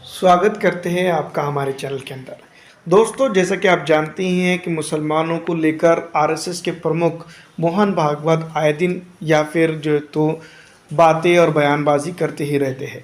स्वागत करते हैं आपका हमारे चैनल के अंदर। दोस्तों, जैसा कि आप जानते ही हैं कि मुसलमानों को लेकर आरएसएस के प्रमुख मोहन भागवत आए दिन या फिर जो तो बातें और बयानबाजी करते ही रहते हैं।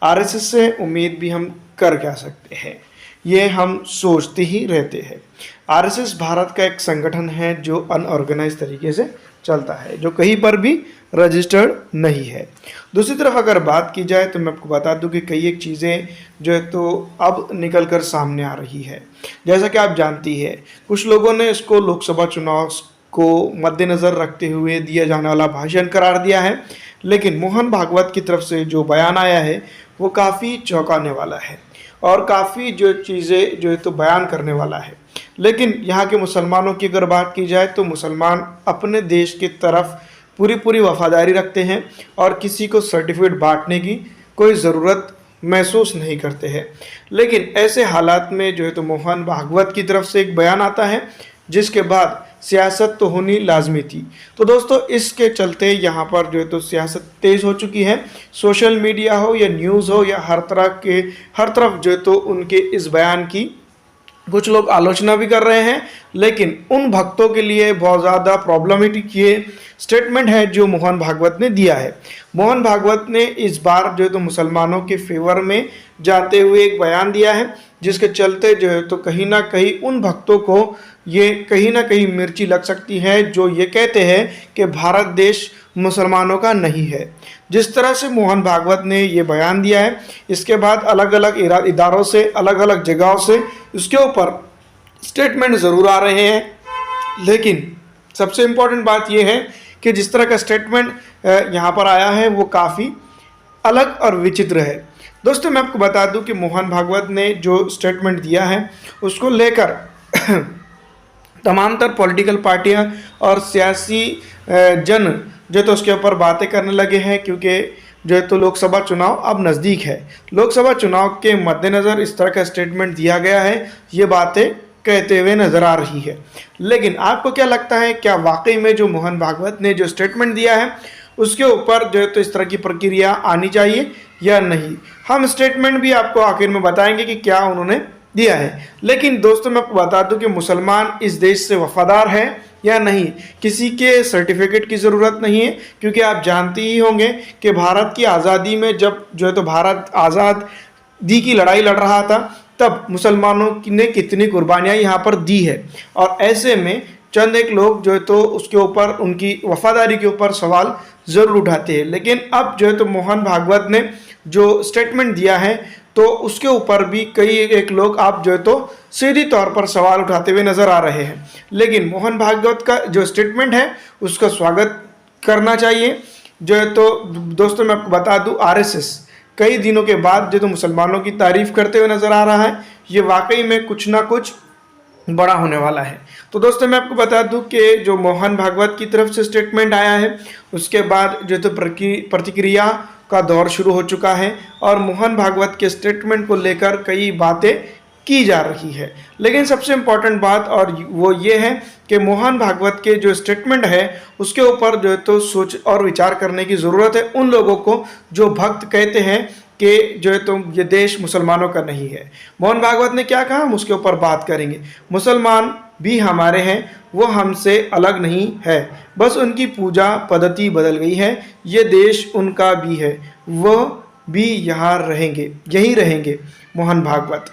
आरएसएस से उम्मीद भी हम कर क्या सकते हैं, ये हम सोचते ही रहते हैं। आरएसएस भारत का एक संगठन है जो अनऑर्गेनाइज तरीके से चलता है, जो कहीं पर भी रजिस्टर्ड नहीं है। दूसरी तरफ अगर बात की जाए तो मैं आपको बता दूं कि कई एक चीज़ें जो है तो अब निकल कर सामने आ रही है। जैसा कि आप जानती है, कुछ लोगों ने इसको लोकसभा चुनाव को मद्देनज़र रखते हुए दिया जाने वाला भाषण करार दिया है, लेकिन मोहन भागवत की तरफ से जो बयान आया है वो काफ़ी चौंकाने वाला है और काफ़ी जो चीज़ें जो है तो बयान करने वाला है। लेकिन यहाँ के मुसलमानों की अगर बात की जाए तो मुसलमान अपने देश की तरफ पूरी वफादारी रखते हैं और किसी को सर्टिफिकेट बांटने की कोई ज़रूरत महसूस नहीं करते हैं। लेकिन ऐसे हालात में जो है तो मोहन भागवत की तरफ से एक बयान आता है, जिसके बाद सियासत तो होनी लाजमी थी। तो दोस्तों, इसके चलते यहाँ पर जो है तो सियासत तेज़ हो चुकी है। सोशल मीडिया हो या न्यूज़ हो या हर तरफ जो है तो उनके इस बयान की कुछ लोग आलोचना भी कर रहे हैं, लेकिन उन भक्तों के लिए बहुत ज़्यादा प्रॉब्लमेटिक ये स्टेटमेंट है जो मोहन भागवत ने दिया है। मोहन भागवत ने इस बार जो है तो मुसलमानों के फेवर में जाते हुए एक बयान दिया है, जिसके चलते जो है तो कहीं ना कहीं उन भक्तों को ये कहीं ना कहीं मिर्ची लग सकती है जो ये कहते हैं कि भारत देश मुसलमानों का नहीं है। जिस तरह से मोहन भागवत ने ये बयान दिया है, इसके बाद अलग अलग इदारों से, अलग अलग जगहों से इसके ऊपर स्टेटमेंट ज़रूर आ रहे हैं। लेकिन सबसे इम्पोर्टेंट बात यह है कि जिस तरह का स्टेटमेंट यहाँ पर आया है वो काफ़ी अलग और विचित्र है। दोस्तों, मैं आपको बता दूं कि मोहन भागवत ने जो स्टेटमेंट दिया है उसको लेकर तमाम तर पॉलिटिकल पार्टियां और सियासी जन जो तो उसके ऊपर बातें करने लगे हैं, क्योंकि जो है तो लोकसभा चुनाव अब नज़दीक है। लोकसभा चुनाव के मद्देनज़र इस तरह का स्टेटमेंट दिया गया है, ये बातें कहते हुए नज़र आ रही है। लेकिन आपको क्या लगता है, क्या वाकई में जो मोहन भागवत ने जो स्टेटमेंट दिया है उसके ऊपर जो है तो इस तरह की प्रक्रिया आनी चाहिए या नहीं? हम स्टेटमेंट भी आपको आखिर में बताएंगे कि क्या उन्होंने दिया है। लेकिन दोस्तों, मैं आपको बता दूं कि मुसलमान इस देश से वफादार है या नहीं, किसी के सर्टिफिकेट की ज़रूरत नहीं है, क्योंकि आप जानते ही होंगे कि भारत की आज़ादी में जब जो है तो भारत आज़ादी की लड़ाई लड़ रहा था, तब मुसलमानों ने कितनी कुर्बानियाँ यहाँ पर दी है। और ऐसे में चंद एक लोग जो है तो उसके ऊपर, उनकी वफादारी के ऊपर सवाल ज़रूर उठाते हैं। लेकिन अब जो है तो मोहन भागवत ने जो स्टेटमेंट दिया है तो उसके ऊपर भी कई एक लोग आप जो है तो सीधी तौर पर सवाल उठाते हुए नज़र आ रहे हैं। लेकिन मोहन भागवत का जो स्टेटमेंट है उसका स्वागत करना चाहिए। जो है तो दोस्तों, मैं आपको बता दूं, आरएसएस कई दिनों के बाद जो तो मुसलमानों की तारीफ़ करते हुए नज़र आ रहा है। ये वाकई में कुछ ना कुछ बड़ा होने वाला है। तो दोस्तों, मैं आपको बता दूं कि जो मोहन भागवत की तरफ से स्टेटमेंट आया है उसके बाद जो तो प्रतिक्रिया का दौर शुरू हो चुका है और मोहन भागवत के स्टेटमेंट को लेकर कई बातें की जा रही है। लेकिन सबसे इम्पॉर्टेंट बात और वो ये है कि मोहन भागवत के जो स्टेटमेंट है उसके ऊपर जो है तो सोच और विचार करने की ज़रूरत है उन लोगों को जो भक्त कहते हैं कि जो है तो ये देश मुसलमानों का नहीं है। मोहन भागवत ने क्या कहा, हम उसके ऊपर बात करेंगे। मुसलमान भी हमारे हैं, वो हमसे अलग नहीं है, बस उनकी पूजा पद्धति बदल गई है। ये देश उनका भी है, वो भी यहाँ रहेंगे, यहीं रहेंगे। मोहन भागवत।